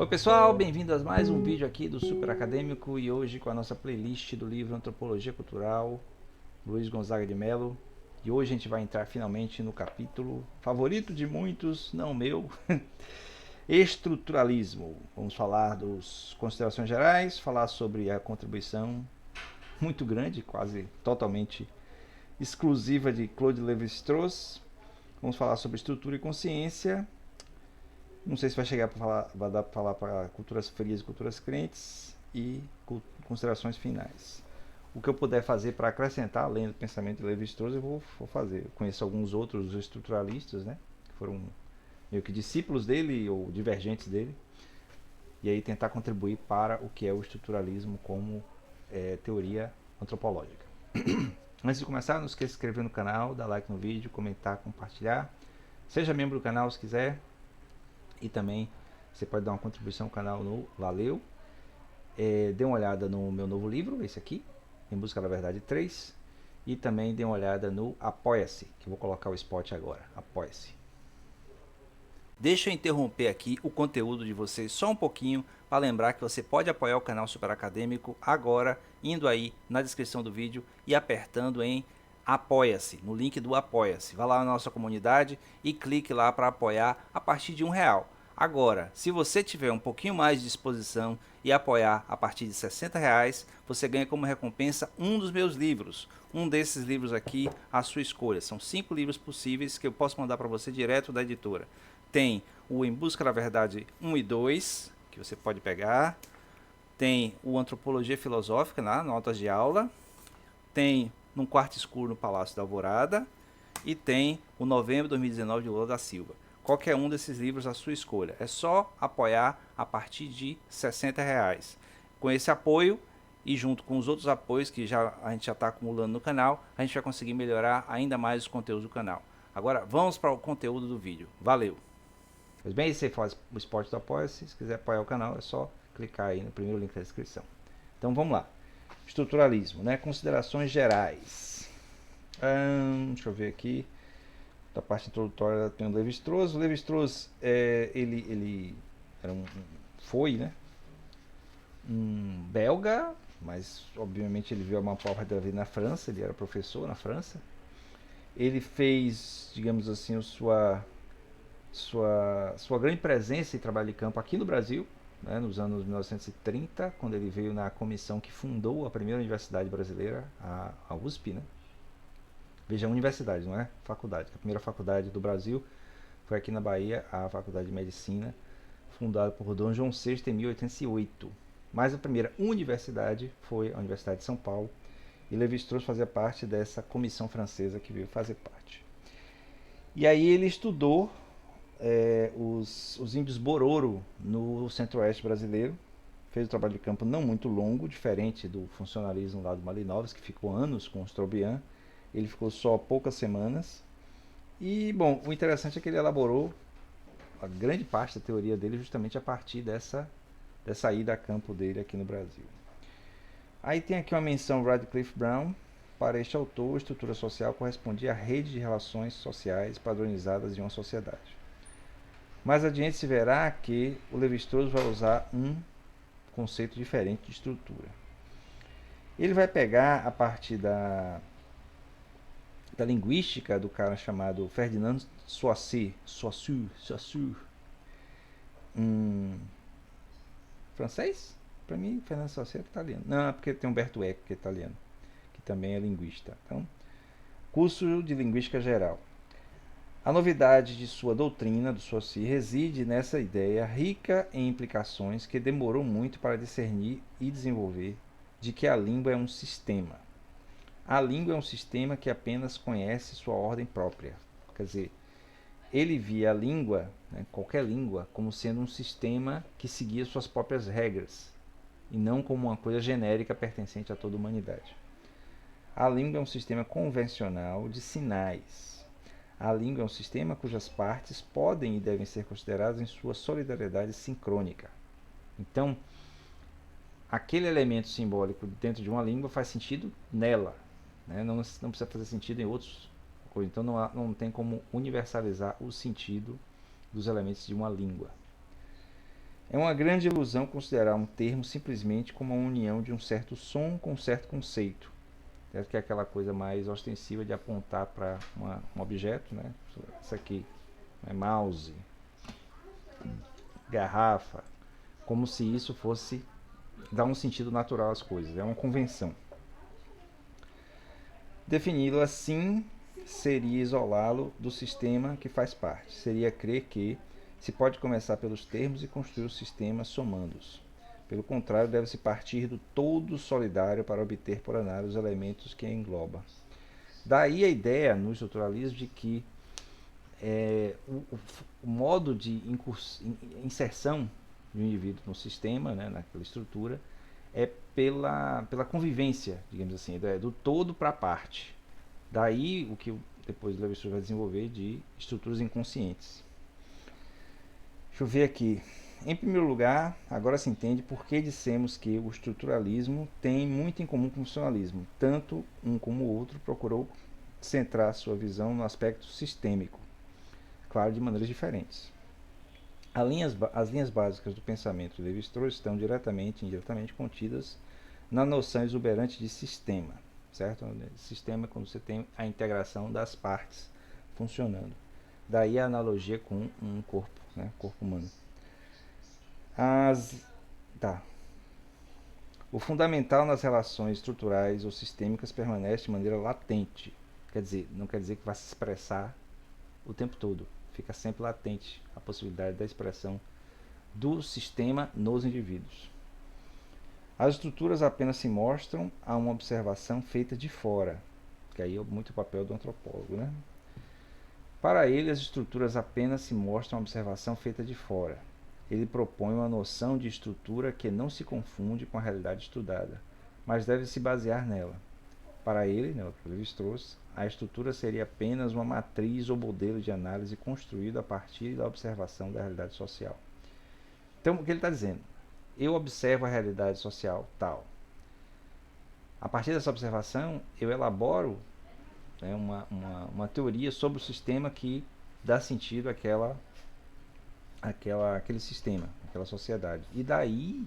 Oi pessoal, bem-vindos a mais um vídeo aqui do Super Acadêmico e hoje com a nossa playlist do livro Antropologia Cultural, Luiz Gonzaga de Mello. E hoje a gente vai entrar finalmente no capítulo favorito de muitos, não meu, estruturalismo. Vamos falar das considerações gerais, falar sobre a contribuição muito grande, quase totalmente exclusiva de Claude Lévi-Strauss. Vamos falar sobre estrutura e consciência. Não sei se vai chegar para falar, vai dar para falar para culturas frias e culturas crentes e considerações finais. O que eu puder fazer para acrescentar, além do pensamento de Levi-Strauss, eu vou fazer. Eu conheço alguns outros estruturalistas, né, que foram meio que discípulos dele ou divergentes dele, e aí tentar contribuir para o que é o estruturalismo como teoria antropológica. Antes de começar, não esqueça de se inscrever no canal, dar like no vídeo, comentar, compartilhar. Seja membro do canal se quiser. E também você pode dar uma contribuição ao canal no Valeu. Dê uma olhada no meu novo livro, esse aqui, Em Busca da Verdade 3. E também dê uma olhada no Apoia-se, que eu vou colocar o spot agora. Apoia-se. Deixa eu interromper aqui o conteúdo de vocês só um pouquinho para lembrar que você pode apoiar o canal Super Acadêmico agora, indo aí na descrição do vídeo e apertando em Apoia-se, no link do Apoia-se. Vá lá na nossa comunidade e clique lá para apoiar a partir de R$1. Agora, se você tiver um pouquinho mais de disposição e apoiar a partir de R$60, você ganha como recompensa um dos meus livros. Um desses livros aqui, à sua escolha. São 5 livros possíveis que eu posso mandar para você direto da editora. Tem o Em Busca da Verdade 1 e 2, que você pode pegar. Tem o Antropologia Filosófica, na notas de aula. Tem Num Quarto Escuro no Palácio da Alvorada. E tem o Novembro de 2019 de Lula da Silva. Qualquer um desses livros à sua escolha. É só apoiar a partir de R$60. Com esse apoio e junto com os outros apoios que a gente já está acumulando no canal, a gente vai conseguir melhorar ainda mais os conteúdos do canal. Agora vamos para o conteúdo do vídeo. Valeu! Pois bem, você faz o esporte do Apoia-se. Se quiser apoiar o canal, é só clicar aí no primeiro link da descrição. Então vamos lá. Estruturalismo, né? Considerações gerais. Deixa eu ver aqui. Da parte introdutória tem o Levi-Strauss. O Levi-Strauss, ele era foi, né? Um belga, mas obviamente ele viu uma parte da vida na França. Ele era professor na França. Ele fez, digamos assim, sua grande presença e trabalho de campo aqui no Brasil, né, nos anos 1930, quando ele veio na comissão que fundou a primeira universidade brasileira, a USP, né? Veja, universidade, não é faculdade. A primeira faculdade do Brasil foi aqui na Bahia, a Faculdade de Medicina, fundada por Dom João VI em 1808. Mas a primeira universidade foi a Universidade de São Paulo, e Lévi-Strauss fazia parte dessa comissão francesa que veio fazer parte. E aí ele estudou os índios Bororo no centro-oeste brasileiro. Fez um trabalho de campo não muito longo, diferente do funcionalismo lá do Malinowski, que ficou anos com o Strobian. Ele ficou só poucas semanas. E, bom, o interessante é que ele elaborou a grande parte da teoria dele justamente a partir dessa ida a campo dele aqui no Brasil. Aí tem aqui uma menção Radcliffe Brown. Para este autor, a estrutura social correspondia à rede de relações sociais padronizadas de uma sociedade. Mais adiante se verá que o Lévi-Strauss vai usar um conceito diferente de estrutura. Ele vai pegar a partir da linguística do cara chamado Ferdinand Saussure, francês? Para mim, Ferdinand Saussure é italiano. Não, é porque tem Humberto Eco, que é italiano, que também é linguista. Então, curso de linguística geral. A novidade de sua doutrina, do Saussure, reside nessa ideia rica em implicações que demorou muito para discernir e desenvolver, de que a língua é um sistema. A língua é um sistema que apenas conhece sua ordem própria. Quer dizer, ele via a língua, né, qualquer língua, como sendo um sistema que seguia suas próprias regras, e não como uma coisa genérica pertencente a toda a humanidade. A língua é um sistema convencional de sinais. A língua é um sistema cujas partes podem e devem ser consideradas em sua solidariedade sincrônica. Então, aquele elemento simbólico dentro de uma língua faz sentido nela, né? Não precisa fazer sentido em outros. Então, não tem como universalizar o sentido dos elementos de uma língua. É uma grande ilusão considerar um termo simplesmente como a união de um certo som com um certo conceito. Certo? Que é aquela coisa mais ostensiva de apontar para um objeto, né? Isso aqui é mouse, garrafa, como se isso fosse dar um sentido natural às coisas. É uma convenção. Defini-lo assim seria isolá-lo do sistema que faz parte. Seria crer que se pode começar pelos termos e construir o sistema somando-os. Pelo contrário, deve-se partir do todo solidário para obter por análise os elementos que engloba. Daí a ideia no estruturalismo de que o modo de inserção do indivíduo no sistema, né, naquela estrutura, é pela convivência, digamos assim, do todo para a parte. Daí o que depois o Levi-Strauss vai desenvolver de estruturas inconscientes. Deixa eu ver aqui. Em primeiro lugar, agora se entende por que dissemos que o estruturalismo tem muito em comum com o funcionalismo. Tanto um como o outro procurou centrar sua visão no aspecto sistêmico, claro, de maneiras diferentes. As linhas básicas do pensamento de Levi-Strauss estão diretamente e indiretamente contidas na noção exuberante de sistema, certo? Sistema é quando você tem a integração das partes funcionando. Daí a analogia com um corpo, né? Corpo humano. Tá. O fundamental nas relações estruturais ou sistêmicas permanece de maneira latente. Não quer dizer que vai se expressar o tempo todo. Fica sempre latente a possibilidade da expressão do sistema nos indivíduos. As estruturas apenas se mostram a uma observação feita de fora, que aí é muito o papel do antropólogo, né? Para ele, as estruturas apenas se mostram a observação feita de fora. Ele propõe uma noção de estrutura que não se confunde com a realidade estudada, mas deve se basear nela. Para ele, né, o Levi-Strauss, a estrutura seria apenas uma matriz ou modelo de análise construído a partir da observação da realidade social. Então, o que ele está dizendo? Eu observo a realidade social tal. A partir dessa observação, eu elaboro, né, uma teoria sobre o sistema que dá sentido àquele sistema, àquela sociedade. E daí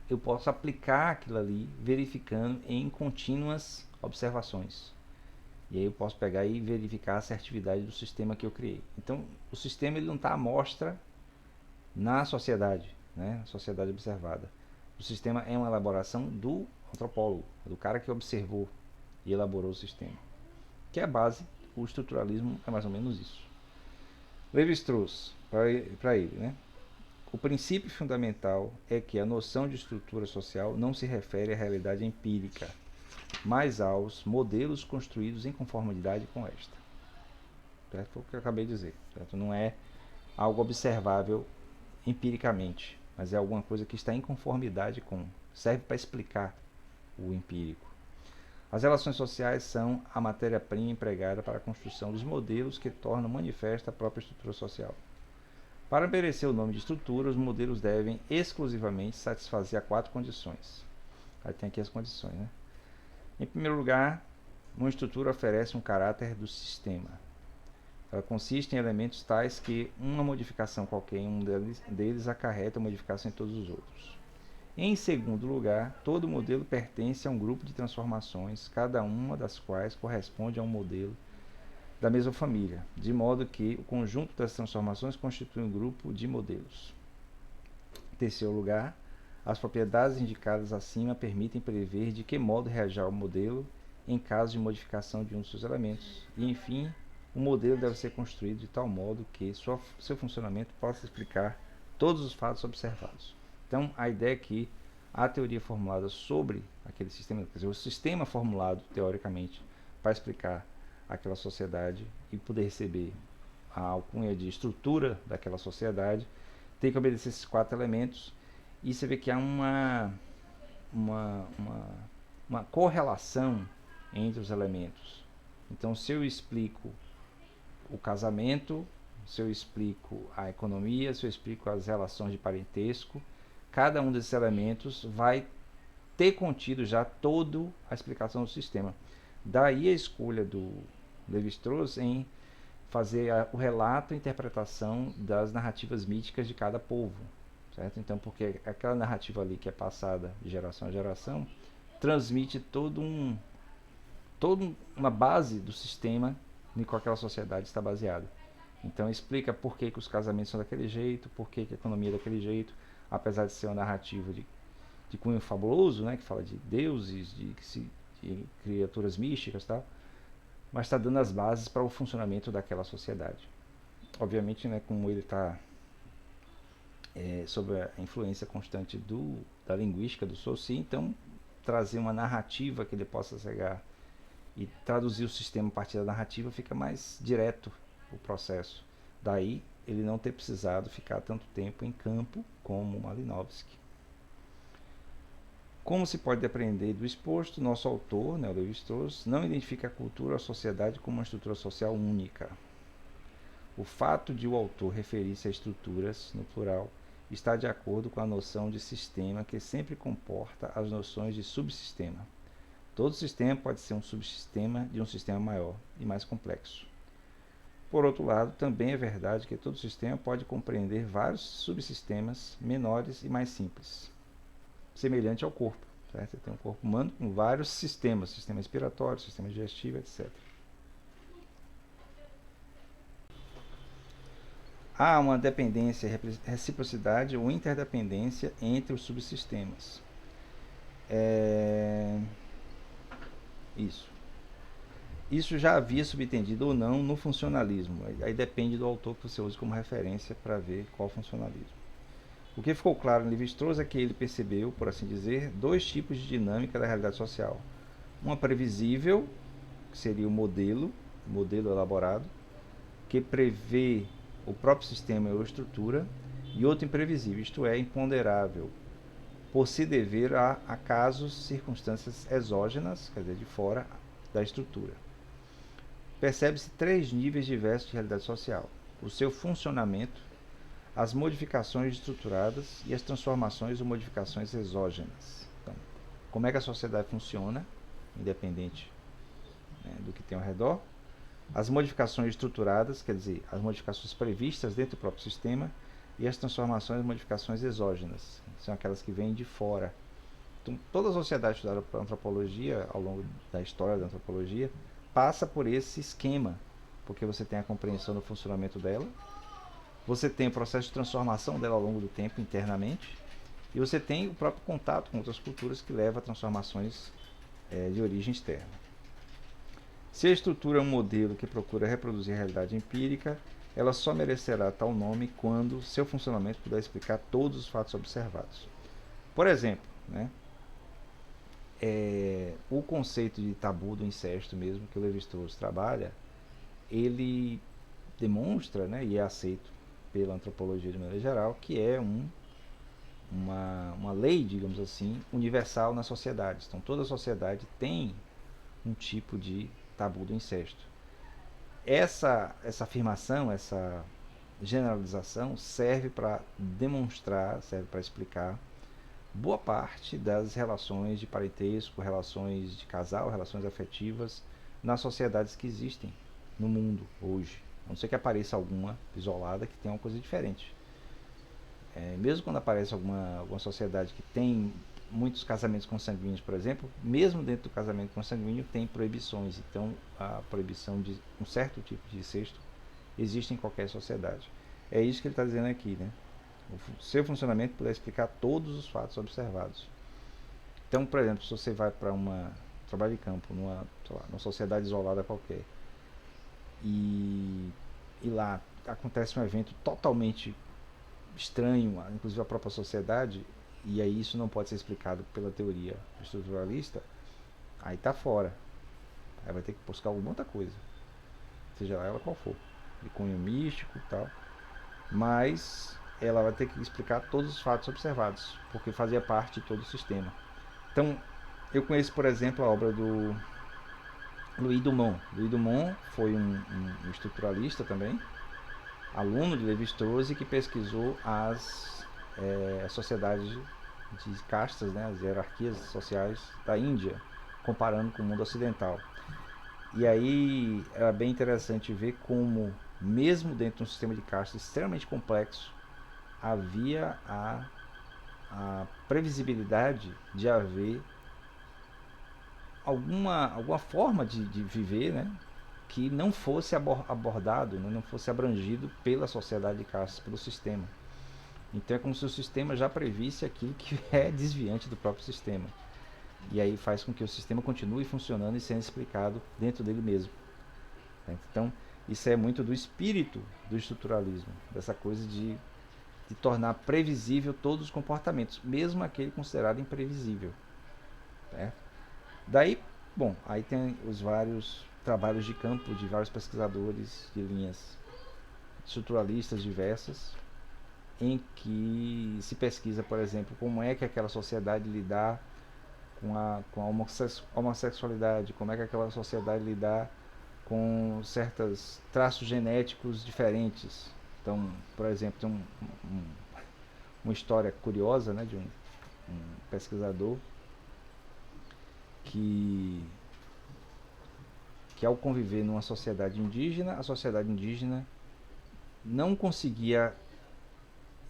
eu posso aplicar aquilo ali, verificando em contínuas observações. E aí eu posso pegar e verificar a assertividade do sistema que eu criei. Então, o sistema ele não está à mostra na sociedade, né? Na sociedade observada. O sistema é uma elaboração do antropólogo, do cara que observou e elaborou o sistema. Que é a base, o estruturalismo é mais ou menos isso. Levi-Strauss, para ele, né? O princípio fundamental é que a noção de estrutura social não se refere à realidade empírica, mas aos modelos construídos em conformidade com esta. Certo? Foi o que eu acabei de dizer. Certo? Não é algo observável empiricamente, mas é alguma coisa que está em conformidade com, serve para explicar o empírico. As relações sociais são a matéria-prima empregada para a construção dos modelos que tornam manifesta a própria estrutura social. Para merecer o nome de estrutura, os modelos devem exclusivamente satisfazer a 4 condições. Aí tem aqui as condições, né? Em primeiro lugar, uma estrutura oferece um caráter do sistema. Ela consiste em elementos tais que uma modificação qualquer em um deles acarreta modificação em todos os outros. Em segundo lugar, todo modelo pertence a um grupo de transformações, cada uma das quais corresponde a um modelo da mesma família, de modo que o conjunto das transformações constitui um grupo de modelos. Em terceiro lugar, as propriedades indicadas acima permitem prever de que modo reagirá o modelo em caso de modificação de um dos seus elementos. E, enfim, o modelo deve ser construído de tal modo que seu funcionamento possa explicar todos os fatos observados. Então, a ideia é que a teoria formulada sobre aquele sistema, quer dizer, o sistema formulado teoricamente para explicar aquela sociedade e poder receber a alcunha de estrutura daquela sociedade, tem que obedecer esses 4 elementos. E você vê que há uma correlação entre os elementos. Então, se eu explico o casamento, se eu explico a economia, se eu explico as relações de parentesco, cada um desses elementos vai ter contido já toda a explicação do sistema. Daí a escolha do Levi-Strauss em fazer o relato e a interpretação das narrativas míticas de cada povo, certo? Então, porque aquela narrativa ali que é passada de geração a geração transmite toda uma base do sistema em qual aquela sociedade está baseada. Então explica por que os casamentos são daquele jeito, por que a economia é daquele jeito, apesar de ser uma narrativa de cunho fabuloso, né, que fala de deuses, de criaturas místicas e tal, mas está dando as bases para o funcionamento daquela sociedade. Obviamente, né, como ele está sob a influência constante da linguística do Saussure, então trazer uma narrativa que ele possa chegar e traduzir o sistema a partir da narrativa fica mais direto o processo. Daí ele não ter precisado ficar tanto tempo em campo como Malinowski. Como se pode aprender do exposto, nosso autor, né, o Lévi-Strauss, não identifica a cultura ou a sociedade como uma estrutura social única. O fato de o autor referir-se a estruturas, no plural, está de acordo com a noção de sistema que sempre comporta as noções de subsistema. Todo sistema pode ser um subsistema de um sistema maior e mais complexo. Por outro lado, também é verdade que todo sistema pode compreender vários subsistemas menores e mais simples, semelhante ao corpo. Certo? Você tem um corpo humano com vários sistemas, sistema respiratório, sistema digestivo, etc. Há uma dependência, reciprocidade ou interdependência entre os subsistemas. Isso já havia subentendido ou não no funcionalismo. Aí depende do autor que você use como referência para ver qual funcionalismo. O que ficou claro em Lévi-Strauss é que ele percebeu, por assim dizer, dois tipos de dinâmica da realidade social. Uma previsível, que seria o modelo elaborado, que prevê o próprio sistema ou estrutura, e outra imprevisível, isto é, imponderável, por se dever a acasos, circunstâncias exógenas, quer dizer, de fora da estrutura. Percebe-se três níveis diversos de realidade social: o seu funcionamento, as modificações estruturadas e as transformações ou modificações exógenas. Então, como é que a sociedade funciona, independente, né, do que tem ao redor. As modificações estruturadas, quer dizer, as modificações previstas dentro do próprio sistema, e as transformações e modificações exógenas, são aquelas que vêm de fora. Então, toda a sociedade estudada por antropologia, ao longo da história da antropologia, passa por esse esquema, porque você tem a compreensão do funcionamento dela, você tem o processo de transformação dela ao longo do tempo internamente, e você tem o próprio contato com outras culturas que leva a transformações de origem externa. Se a estrutura é um modelo que procura reproduzir a realidade empírica, ela só merecerá tal nome quando seu funcionamento puder explicar todos os fatos observados. Por exemplo, né, o conceito de tabu do incesto mesmo, que o Lévi-Strauss trabalha, ele demonstra, né, e é aceito pela antropologia de maneira geral, que é uma lei, digamos assim, universal na sociedade. Então toda a sociedade tem um tipo de tabu do incesto. Essa afirmação, essa generalização serve para demonstrar, serve para explicar boa parte das relações de parentesco, relações de casal, relações afetivas nas sociedades que existem no mundo hoje. A não ser que apareça alguma isolada que tenha uma coisa diferente. Mesmo quando aparece alguma sociedade que tem muitos casamentos consanguíneos, por exemplo, mesmo dentro do casamento consanguíneo tem proibições. Então a proibição de um certo tipo de incesto existe em qualquer sociedade. É isso que ele está dizendo aqui, né? O seu funcionamento puder explicar todos os fatos observados. Então, por exemplo, se você vai para trabalho de campo numa sociedade isolada qualquer e lá acontece um evento totalmente estranho, inclusive a própria sociedade, e aí isso não pode ser explicado pela teoria estruturalista, aí está fora. Aí vai ter que buscar alguma outra coisa, seja ela qual for, de cunho místico e tal, mas ela vai ter que explicar todos os fatos observados, porque fazia parte de todo o sistema. Então, eu conheço, por exemplo, a obra do Louis Dumont. Louis Dumont foi um estruturalista também, aluno de Lévi-Strauss, que pesquisou as sociedades de castas, né, as hierarquias sociais da Índia, comparando com o mundo ocidental. E aí era bem interessante ver como, mesmo dentro de um sistema de castas extremamente complexo, havia a previsibilidade de haver alguma forma de viver, né, que não fosse abordado, né, não fosse abrangido pela sociedade de castas, pelo sistema. Então é como se o sistema já previsse aquilo que é desviante do próprio sistema. E aí faz com que o sistema continue funcionando e sendo explicado dentro dele mesmo. Então, isso é muito do espírito do estruturalismo, dessa coisa de tornar previsível todos os comportamentos, mesmo aquele considerado imprevisível. Daí, bom, aí tem os vários trabalhos de campo de vários pesquisadores de linhas estruturalistas diversas, em que se pesquisa, por exemplo, como é que aquela sociedade lidar com a homossexualidade, como é que aquela sociedade lidar com certos traços genéticos diferentes. Então, por exemplo, tem uma história curiosa, né, de um pesquisador que ao conviver numa sociedade indígena, a sociedade indígena não conseguia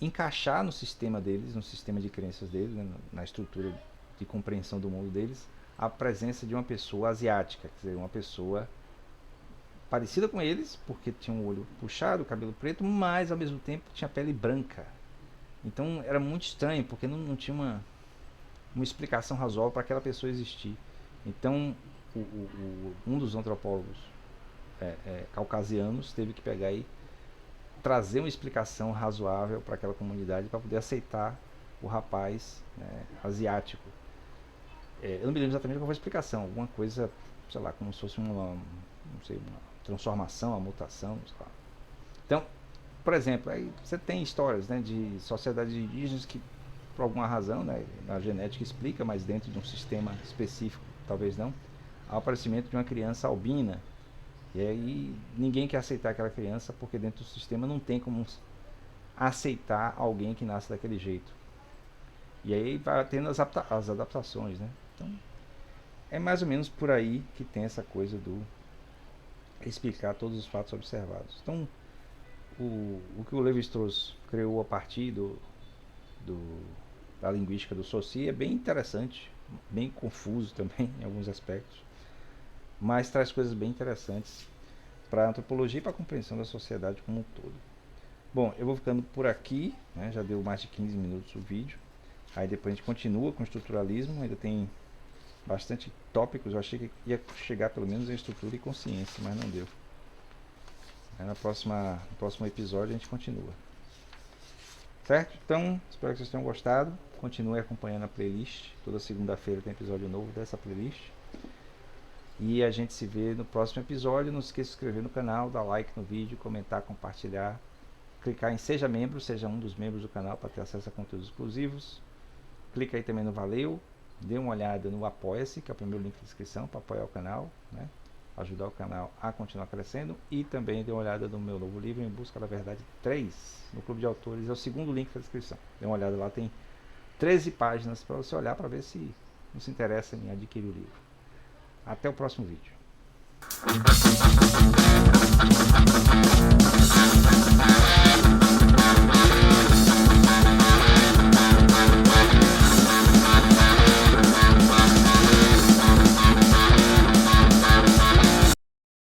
encaixar no sistema deles, no sistema de crenças deles, né, na estrutura de compreensão do mundo deles, a presença de uma pessoa asiática, quer dizer, uma pessoa parecida com eles, porque tinha um olho puxado, cabelo preto, mas ao mesmo tempo tinha pele branca. Então era muito estranho, porque não tinha uma explicação razoável para aquela pessoa existir. Então um dos antropólogos caucasianos teve que pegar e trazer uma explicação razoável para aquela comunidade para poder aceitar o rapaz, né, asiático. Eu não me lembro exatamente qual foi a explicação, alguma coisa, sei lá, como se fosse uma transformação, uma mutação, sei lá. Então, por exemplo, aí você tem histórias, né, de sociedades indígenas que, por alguma razão, né, a genética explica, mas dentro de um sistema específico, talvez não, ao aparecimento de uma criança albina. E aí ninguém quer aceitar aquela criança porque dentro do sistema não tem como aceitar alguém que nasce daquele jeito. E aí vai tendo as adaptações, né? Então, é mais ou menos por aí que tem essa coisa do explicar todos os fatos observados. Então, o que o Levi-Strauss criou a partir da linguística do Saussure é bem interessante, bem confuso também em alguns aspectos, mas traz coisas bem interessantes para a antropologia e para a compreensão da sociedade como um todo. Bom, eu vou ficando por aqui, né? Já deu mais de 15 minutos o vídeo. Aí depois a gente continua com o estruturalismo, ainda tem bastante tópicos. Eu achei que ia chegar pelo menos em estrutura e consciência, mas não deu. Aí no próximo episódio a gente continua. Certo? Então, espero que vocês tenham gostado. Continue acompanhando a playlist. Toda segunda-feira tem episódio novo dessa playlist. E a gente se vê no próximo episódio. Não se esqueça de se inscrever no canal, dar like no vídeo, comentar, compartilhar. Clicar em Seja Membro, seja um dos membros do canal para ter acesso a conteúdos exclusivos. Clica aí também no Valeu. Dê uma olhada no Apoia-se, que é o primeiro link da descrição para apoiar o canal, né? Ajudar o canal a continuar crescendo. E também dê uma olhada no meu novo livro, Em Busca da Verdade 3, no Clube de Autores. É o segundo link da descrição. Dê uma olhada lá, tem 13 páginas para você olhar para ver se não se interessa em adquirir o livro. Até o próximo vídeo.